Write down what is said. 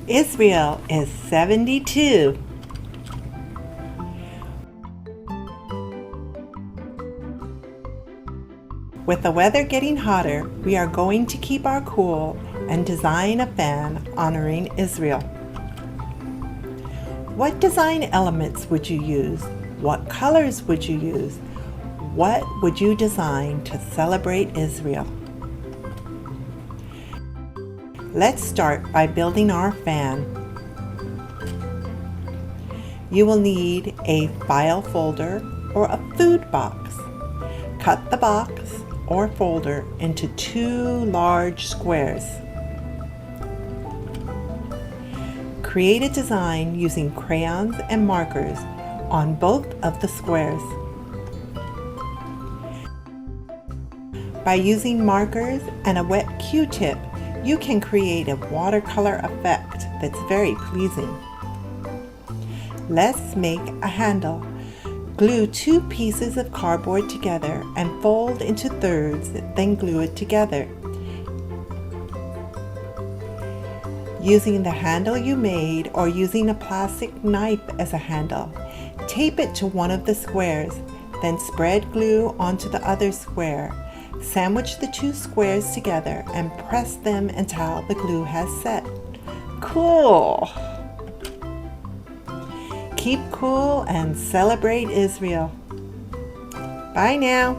Israel is 72. With the weather getting hotter, we are going to keep our cool and design a fan honoring Israel. What design elements would you use? What colors would you use? What would you design to celebrate Israel? Let's start by building our fan. You will need a file folder or a food box. Cut the box or folder into 2 large squares. Create a design using crayons and markers on both of the squares. By using markers and a wet Q-tip, you can create a watercolor effect that's very pleasing. Let's make a handle. Glue 2 pieces of cardboard together and fold into thirds, then glue it together. Using the handle you made or using a plastic knife as a handle, tape it to one of the squares, then spread glue onto the other square. Sandwich the 2 squares together and press them until the glue has set. Cool! Keep cool and celebrate Israel. Bye now.